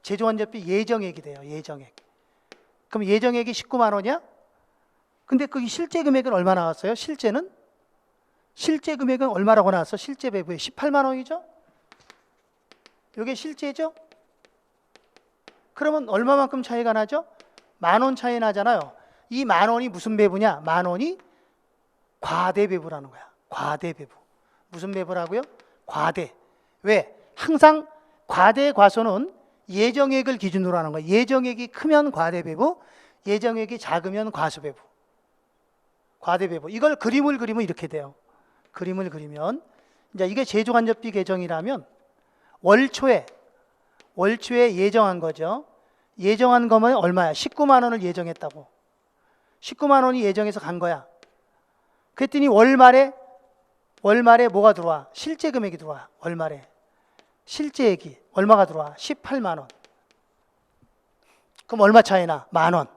S1: 제조간접비 예정액이 돼요. 예정액. 그럼 예정액이 19만 원이야? 근데 거기 실제 금액은 얼마 나왔어요? 실제 금액은 얼마라고 나왔어? 실제 배부에 18만 원이죠? 요게 실제죠? 그러면 얼마만큼 차이가 나죠? 10,000원 차이 나잖아요. 이 10,000원이 무슨 배부냐? 10,000원이 과대 배부라는 거야. 과대 배부. 무슨 배부라고요? 과대. 왜? 항상 과대 과소는 예정액을 기준으로 하는 거야. 예정액이 크면 과대 배부, 예정액이 작으면 과소 배부. 과대 배부. 이걸 그림을 그리면 이렇게 돼요. 그림을 그리면 이제 이게 제조간접비 계정이라면 월초에 예정한 거죠. 예정한 거면 얼마야? 19만 원을 예정했다고. 19만 원이 예정해서 간 거야. 그랬더니 월말에 뭐가 들어와? 실제 금액이 들어와. 월말에. 실제액이 얼마가 들어와? 18만 원. 그럼 얼마 차이나? 10,000원.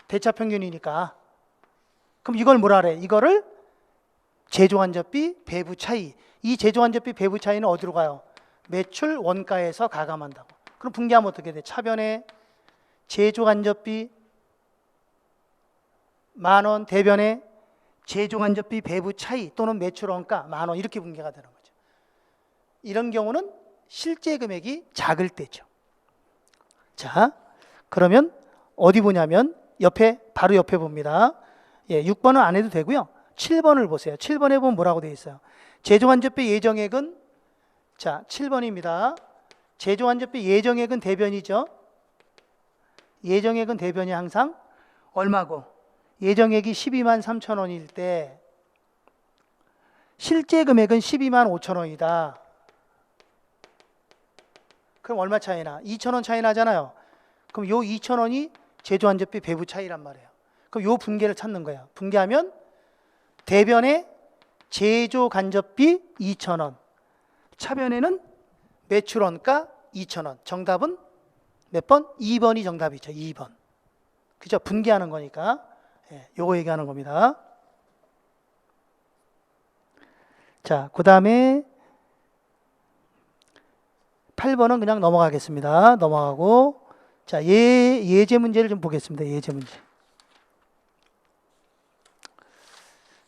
S1: 대차 평균이니까. 그럼 이걸 뭐라 그래? 이거를 제조간접비 배부 차이. 이 제조간접비 배부 차이는 어디로 가요? 매출 원가에서 가감한다고. 그럼 분기하면 어떻게 돼? 차변에 제조간접비 10,000원, 대변에 제조간접비 배부 차이 또는 매출 원가 10,000원 이렇게 분기가 되는 거죠. 이런 경우는 실제 금액이 작을 때죠. 자, 그러면 어디 보냐면 바로 옆에 봅니다. 6번은 안 해도 되고요. 7번을 보세요. 7번에 보면 뭐라고 되어 있어요? 제조간접비 예정액은, 자, 7번입니다. 제조간접비 예정액은 대변이죠. 예정액은 대변이 항상 얼마고? 예정액이 123,000원일 때 실제 금액은 125,000원이다. 그럼 얼마 차이나? 2,000원 차이 나잖아요. 그럼 요 2,000원이 제조간접비 배부 차이란 말이에요. 그럼 요 분계를 찾는 거예요. 분계하면 대변에 제조간접비 2,000원, 차변에는 매출원가 2,000원. 정답은 몇 번? 2번이 정답이죠. 2번. 그죠? 분계하는 거니까. 요거 얘기하는 겁니다. 자, 그 다음에 8번은 그냥 넘어가겠습니다. 넘어가고, 자, 예제 문제를 좀 보겠습니다. 예제 문제.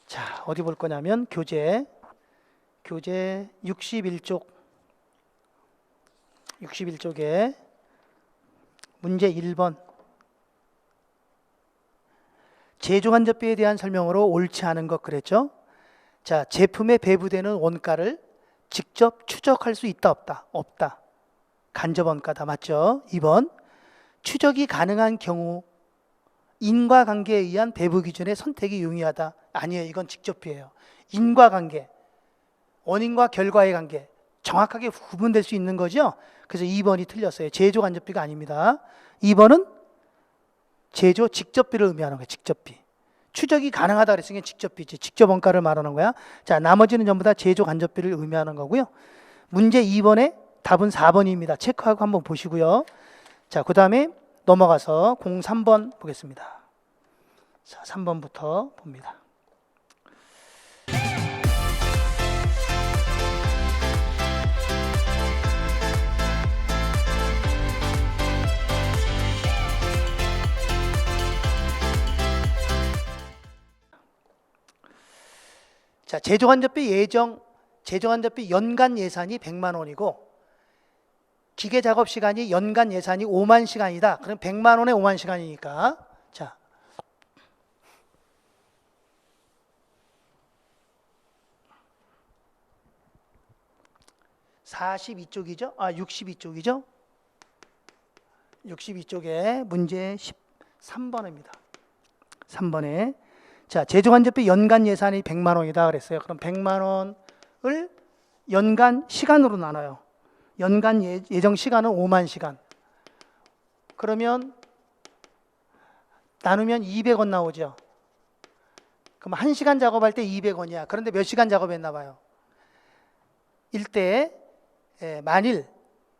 S1: 자, 어디 볼 거냐면 교재 61쪽에 문제 1번. 제조간접비에 대한 설명으로 옳지 않은 것 그랬죠? 자, 제품에 배부되는 원가를 직접 추적할 수 있다 없다? 없다. 간접원가다. 맞죠? 2번. 추적이 가능한 경우 인과관계에 의한 배부 기준의 선택이 용이하다. 아니에요. 이건 직접비예요. 인과관계, 원인과 결과의 관계 정확하게 구분될 수 있는 거죠. 그래서 2번이 틀렸어요. 제조간접비가 아닙니다. 2번은 제조 직접비를 의미하는 거예요. 직접비. 추적이 가능하다 그랬으니까 직접비지. 직접 원가를 말하는 거야. 자, 나머지는 전부 다 제조간접비를 의미하는 거고요. 문제 2번에 답은 4번입니다. 체크하고 한번 보시고요. 자, 그 다음에 넘어가서 03번 보겠습니다. 자, 3번부터 봅니다. 자, 제조간접비 연간 예산이 100만 원이고 기계 작업 시간이 연간 예산이 5만 시간이다. 그럼 100만 원에 5만 시간이니까. 자. 42쪽이죠? 62쪽이죠? 62쪽에 문제 13번입니다. 3번에 자, 제조간접비 연간 예산이 100만 원이다 그랬어요. 그럼 100만 원을 연간 시간으로 나눠요. 연간 예정 시간은 5만 시간. 그러면 나누면 200원 나오죠. 그럼 1시간 작업할 때 200원이야. 그런데 몇 시간 작업했나 봐요. 일대 만일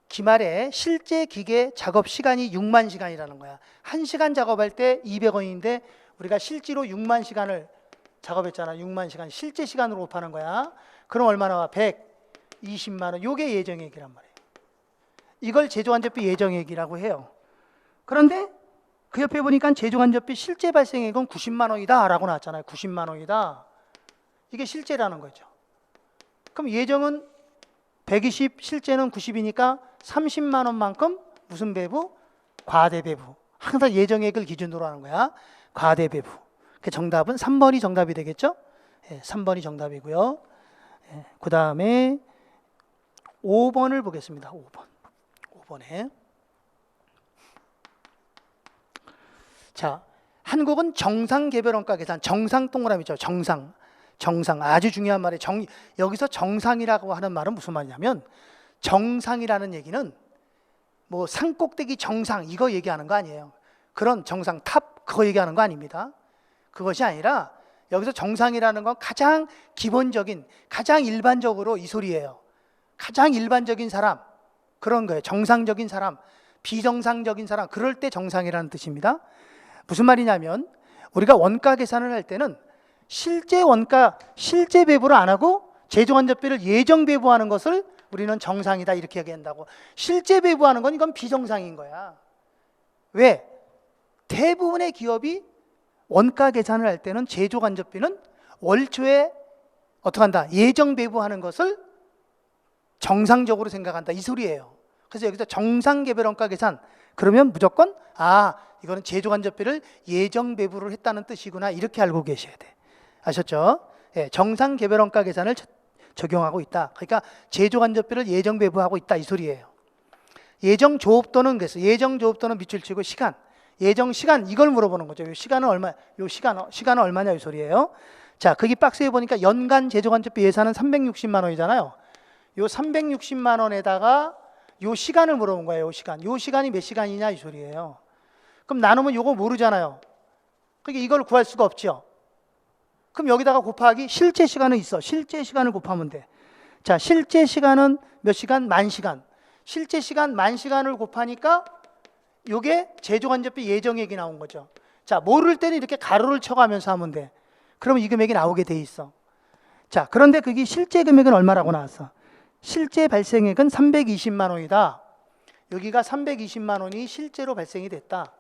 S1: 기말에 실제 기계 작업 시간이 6만 시간이라는 거야. 1시간 작업할 때 200원인데 우리가 실제로 6만 시간을 작업했잖아. 6만 시간 실제 시간으로 곱하는 거야. 그럼 얼마 나와? 120만 원. 요게 예정액이란 말이에요. 이걸 제조간접비 예정액이라고 해요. 그런데 그 옆에 보니까 제조간접비 실제 발생액은 90만 원이다 라고 나왔잖아요. 90만 원이다. 이게 실제라는 거죠. 그럼 예정은 120, 실제는 90이니까 30만 원만큼 무슨 배부? 과대배부. 항상 예정액을 기준으로 하는 거야. 과대배부. 그 정답은 3번이 정답이 되겠죠? 3번이 정답이고요. 그 다음에 5번을 보겠습니다. 5번에 자, 한국은 정상 개별원가 계산, 정상 동그라미죠. 정상 아주 중요한 말이에요. 여기서 정상이라고 하는 말은 무슨 말이냐면 정상이라는 얘기는 뭐 산꼭대기 정상 이거 얘기하는 거 아니에요. 그런 정상 탑 그거 얘기하는 거 아닙니다. 그것이 아니라 여기서 정상이라는 건 가장 기본적인 가장 일반적으로 이 소리예요. 가장 일반적인 사람 그런 거예요. 정상적인 사람, 비정상적인 사람 그럴 때 정상이라는 뜻입니다. 무슨 말이냐면 우리가 원가 계산을 할 때는 실제 원가, 실제 배부를 안 하고 제조간접비를 예정 배부하는 것을 우리는 정상이다 이렇게 얘기한다고. 실제 배부하는 건 이건 비정상인 거야. 왜? 대부분의 기업이 원가 계산을 할 때는 제조간접비는 월초에 어떻게 한다? 예정 배부하는 것을 정상적으로 생각한다 이 소리예요. 그래서 여기서 정상개별원가 계산 그러면 무조건 이거는 제조간접비를 예정 배부를 했다는 뜻이구나 이렇게 알고 계셔야 돼. 아셨죠? 예, 정상개별원가 계산을 적용하고 있다. 그러니까 제조간접비를 예정 배부하고 있다 이 소리예요. 예정 조업도는 그래서 예정 조업도는 밑줄 치고 시간, 예정 시간 이걸 물어보는 거죠. 요 시간은 얼마? 요 시간은 얼마냐 이 소리예요. 자, 거기 박스에 보니까 연간 제조간접비 예산은 360만 원이잖아요. 요 360만 원에다가 요 시간을 물어본 거예요. 요 시간. 요 시간이 몇 시간이냐 이 소리예요. 그럼 나누면 요거 모르잖아요. 그러니까 이걸 구할 수가 없죠. 그럼 여기다가 곱하기 실제 시간은 있어. 실제 시간을 곱하면 돼. 자, 실제 시간은 몇 시간? 만 시간. 실제 시간 만 시간을 곱하니까 요게 제조간접비 예정액이 나온 거죠. 자, 모를 때는 이렇게 가로를 쳐가면서 하면 돼. 그러면 이 금액이 나오게 돼 있어. 자, 그런데 그게 실제 금액은 얼마라고 나왔어? 실제 발생액은 320만 원이다. 여기가 320만 원이 실제로 발생이 됐다.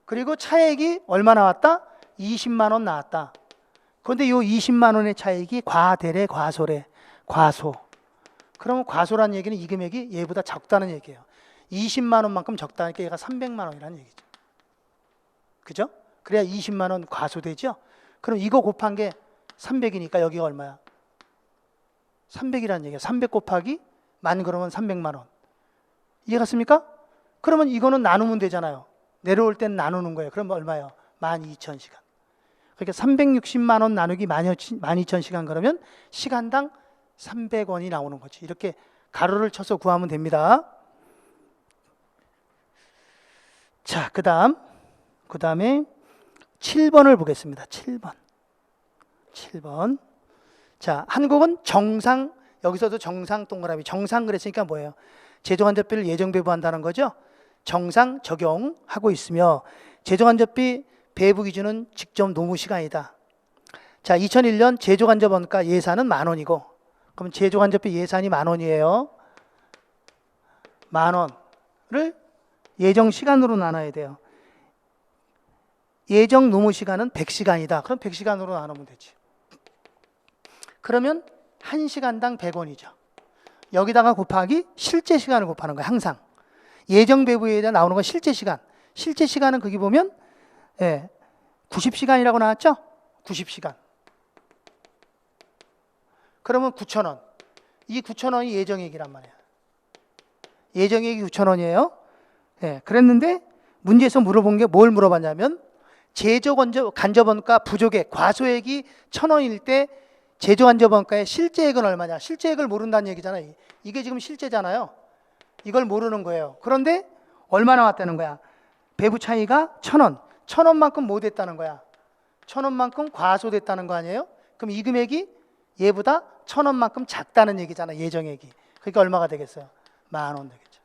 S1: 그리고 차액이 얼마 나왔다? 20만 원 나왔다. 그런데 이 20만 원의 차액이 과대래, 과소래, 과소. 그러면 과소란 얘기는 이 금액이 얘보다 적다는 얘기예요. 20만 원만큼 적다니까 얘가 300만 원이라는 얘기죠. 그죠? 그래야 20만 원 과소되죠? 그럼 이거 곱한 게 300이니까 여기가 얼마야? 300이라는 얘기야. 300 곱하기 만 그러면 300만 원. 이해 갔습니까? 그러면 이거는 나누면 되잖아요. 내려올 땐 나누는 거예요. 그럼 얼마예요? 12,000시간. 그러니까 360만 원 나누기 12,000시간 그러면 시간당 300원이 나오는 거지. 이렇게 가로를 쳐서 구하면 됩니다. 자, 그 다음에 7번을 보겠습니다. 7번. 자, 한국은 정상, 여기서도 정상 동그라미, 정상 그랬으니까 뭐예요? 제조간접비를 예정 배부한다는 거죠. 정상 적용하고 있으며 제조간접비 배부 기준은 직접 노무 시간이다. 자, 2001년 제조간접 원가 예산은 10,000원이고 그럼 제조간접비 예산이 10,000원이에요. 10,000원을 예정 시간으로 나눠야 돼요. 예정 노무 시간은 100시간이다. 그럼 100시간으로 나누면 되지. 그러면 1시간당 100원이죠. 여기다가 곱하기 실제 시간을 곱하는 거예요. 항상. 예정 배부에 대해 나오는 건 실제 시간. 실제 시간은 거기 보면 90시간이라고 나왔죠? 90시간. 그러면 9,000원. 이 9,000원이 예정액이란 말이에요. 예정액이 9,000원이에요. 그랬는데 문제에서 물어본 게 뭘 물어봤냐면 제조간접원가 부족액, 과소액이 1,000원일 때 제조간접원가의 실제액은 얼마냐? 실제액을 모른다는 얘기잖아요. 이게 지금 실제잖아요. 이걸 모르는 거예요. 그런데 얼마 나왔다는 거야? 배부 차이가 1,000원. 1,000원만큼 뭐 됐다는 거야? 1,000원만큼 과소됐다는 거 아니에요? 그럼 이 금액이 얘보다 1,000원만큼 작다는 얘기잖아. 예정액이. 그러니까 얼마가 되겠어요? 10,000원 되겠죠.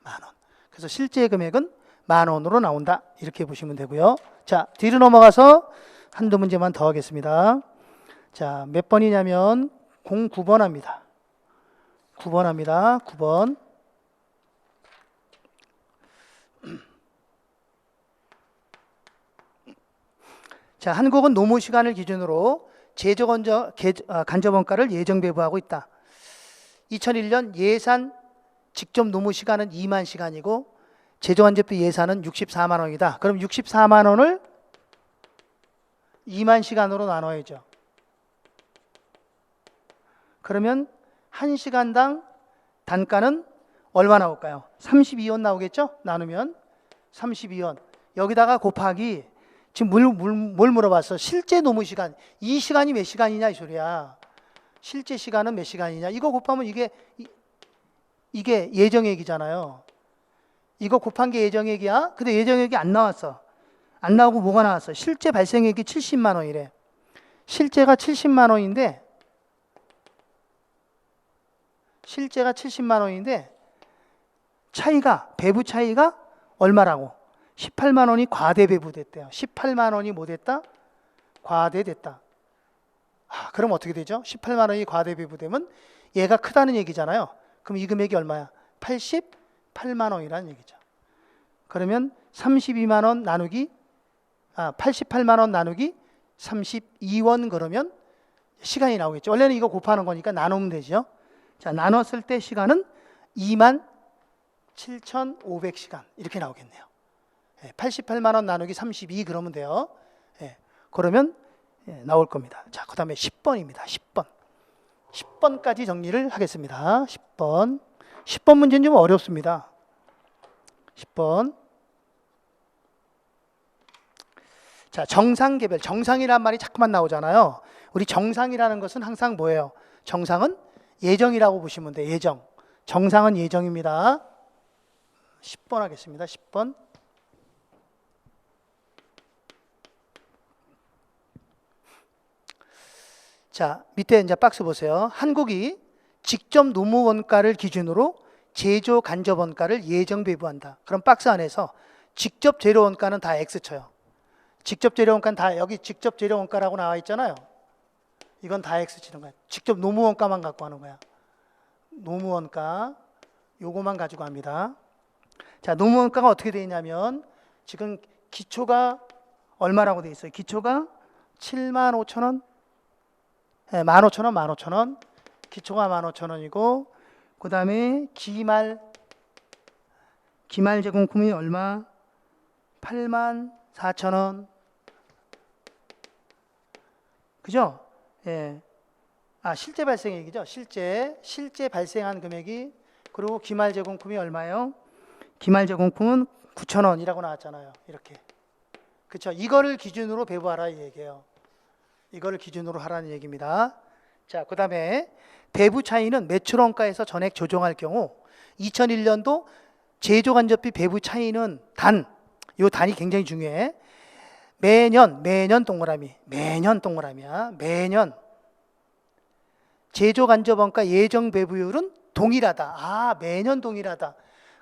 S1: 10,000원. 그래서 실제 금액은 10,000원으로 나온다. 이렇게 보시면 되고요. 자, 뒤로 넘어가서 한두 문제만 더 하겠습니다. 자, 몇 번이냐면 09번 합니다. 9번 합니다. 9번. 자, 한국은 노무 시간을 기준으로 간접원가를 예정 배부하고 있다. 2001년 예산 직접 노무 시간은 2만 시간이고 제조간접비 예산은 64만 원이다. 그럼 64만 원을 2만 시간으로 나눠야죠. 그러면 1시간당 단가는 얼마 나올까요? 32원 나오겠죠? 나누면 32원. 여기다가 곱하기 지금 뭘 물어봤어? 실제 노무 시간. 이 시간이 몇 시간이냐 이 소리야. 실제 시간은 몇 시간이냐. 이거 곱하면 이게 예정액이잖아요. 이거 곱한 게 예정액이야. 근데 예정액이 안 나왔어. 안 나오고 뭐가 나왔어? 실제 발생액이 70만 원이래. 실제가 70만 원인데 차이가 배부 차이가 얼마라고? 18만 원이 과대 배부됐대요. 18만 원이 뭐 됐다? 과대됐다. 그럼 어떻게 되죠? 18만 원이 과대 배부되면 얘가 크다는 얘기잖아요. 그럼 이 금액이 얼마야? 88만 원이라는 얘기죠. 그러면 32만 원 나누기 88만 원 나누기 32원 그러면 시간이 나오겠죠. 원래는 이거 곱하는 거니까 나누면 되죠. 자, 나눴을 때 시간은 27,500시간 이렇게 나오겠네요. 88만 원 나누기 32 그러면 돼요. 그러면 나올 겁니다. 자, 그 다음에 10번입니다. 10번. 10번까지 정리를 하겠습니다. 10번. 10번 문제는 좀 어렵습니다. 10번. 자, 정상개별. 정상이란 말이 자꾸만 나오잖아요. 우리 정상이라는 것은 항상 뭐예요? 정상은 예정이라고 보시면 돼요. 예정. 정상은 예정입니다. 10번 하겠습니다. 10번. 자, 밑에 이제 박스 보세요. 한국이 직접 노무 원가를 기준으로 제조 간접 원가를 예정 배부한다. 그럼 박스 안에서 직접 재료 원가는 다 X 쳐요. 직접 재료 원가는 다 여기 직접 재료 원가라고 나와 있잖아요. 이건 다 X 치는 거야. 직접 노무 원가만 갖고 하는 거야. 노무 원가 요거만 가지고 합니다. 자, 노무 원가가 어떻게 되어 있냐면 지금 기초가 얼마라고 되어 있어요? 기초가 75,000원. 15,000원, 15,000원. 기초가 15,000원이고 그 다음에 기말 제공품이 얼마? 84,000원. 그죠? 예. 실제 발생액이죠. 실제 발생한 금액이. 그리고 기말 제공품이 얼마예요? 기말 제공품은 9,000원이라고 나왔잖아요. 이렇게. 그렇죠? 이거를 기준으로 배부하라 이 얘기예요. 이거를 기준으로 하라는 얘기입니다. 자, 그 다음에 배부 차이는 매출 원가에서 전액 조정할 경우 2001년도 제조간접비 배부 차이는 요 단이 굉장히 중요해. 매년 동그라미, 매년 동그라미야. 매년 제조간접 원가 예정 배부율은 동일하다. 매년 동일하다.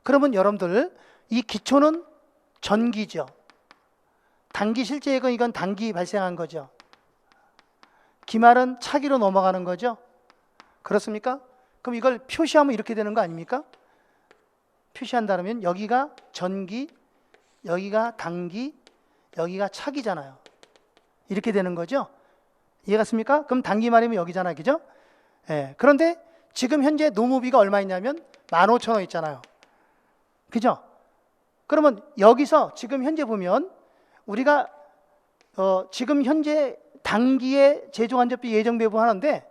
S1: 그러면 여러분들 이 기초는 전기죠. 단기 실제액은 이건 단기 발생한 거죠. 기말은 차기로 넘어가는 거죠. 그렇습니까? 그럼 이걸 표시하면 이렇게 되는 거 아닙니까? 표시한다면 여기가 전기, 여기가 단기, 여기가 차기잖아요. 이렇게 되는 거죠. 이해갔습니까? 그럼 단기 말이면 여기잖아요. 그죠? 그런데 지금 현재 노무비가 얼마 있냐면 15,000원 있잖아요. 그죠? 그러면 여기서 지금 현재 보면 우리가 지금 현재 단기에 제조간접비 예정 배부하는데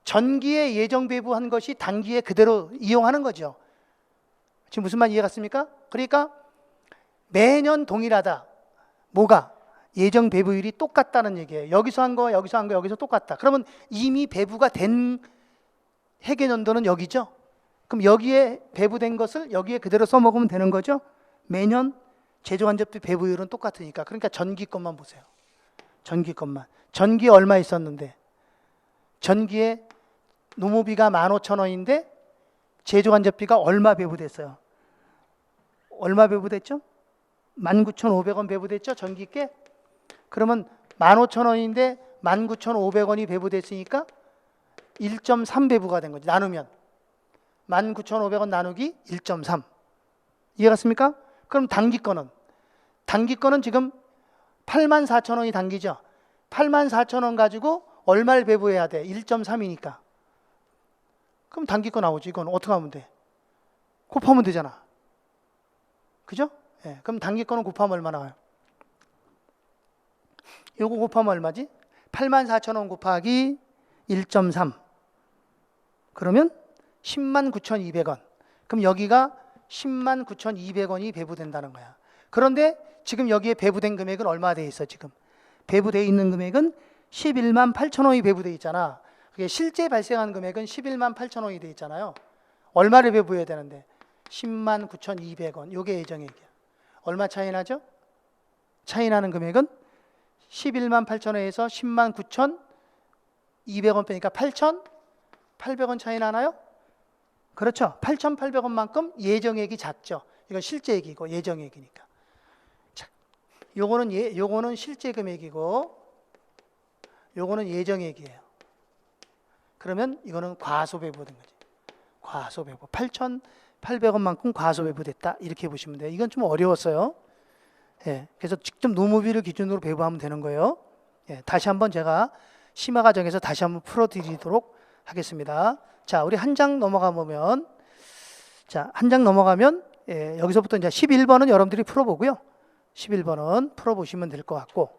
S1: 전기에 예정 배부한 것이 단기에 그대로 이용하는 거죠. 지금 무슨 말 이해갔습니까? 그러니까 매년 동일하다. 뭐가? 예정 배부율이 똑같다는 얘기예요. 여기서 한 거, 여기서 한 거, 여기서 똑같다. 그러면 이미 배부가 된 해계년도는 여기죠. 그럼 여기에 배부된 것을 여기에 그대로 써먹으면 되는 거죠. 매년 제조간접비 배부율은 똑같으니까. 그러니까 전기 것만 보세요. 전기 것만. 전기에 얼마 있었는데 전기에 노무비가 15,000원인데 제조간접비가 얼마 배부됐어요? 얼마 배부됐죠? 19,500원 배부됐죠? 전기께? 그러면 15,000원인데 19,500원이 배부됐으니까 1.3 배부가 된 거지. 나누면 19,500원 나누기 1.3. 이해갔습니까? 그럼 단기 거는 지금 84,000원이 단기죠. 84,000원 가지고 얼마를 배부해야 돼? 1.3이니까. 그럼 단기 거 나오지. 이건 어떻게 하면 돼? 곱하면 되잖아. 그죠? 그럼 단기 거는 곱하면 얼마 나와요? 요거 곱하면 얼마지? 84,000원 곱하기 1.3. 그러면 109,200원. 그럼 여기가 109,200원이 배부된다는 거야. 그런데 지금 여기에 배부된 금액은 얼마 돼 있어 지금? 배부돼 있는 금액은 118,000원이 배부돼 있잖아. 그게 실제 발생한 금액은 118,000원이 돼 있잖아요. 얼마를 배부해야 되는데? 109,200원. 요게 예정액이야. 얼마 차이 나죠? 차이 나는 금액은 118,000원에서 109,200원 빼니까 8,800원 차이 나나요? 그렇죠. 8,800원만큼 예정액이 작죠. 이건 실제액이고 예정액이니까. 자, 요거는 실제 금액이고 요거는 예정액이에요. 그러면 이거는 과소배부된 거지. 과소배부. 8,800원만큼 과소배부됐다. 이렇게 보시면 돼요. 이건 좀 어려웠어요. 예, 그래서 직접 노무비를 기준으로 배부하면 되는 거예요. 예, 다시 한번 제가 심화 과정에서 다시 한번 풀어드리도록 하겠습니다. 자, 우리 한 장 넘어가 보면, 자, 한 장 넘어가면 예, 여기서부터 이제 11번은 여러분들이 풀어보고요. 11번은 풀어보시면 될 것 같고,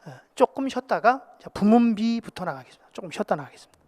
S1: 예, 조금 쉬었다가 자, 부문비부터 나가겠습니다. 조금 쉬었다 나가겠습니다.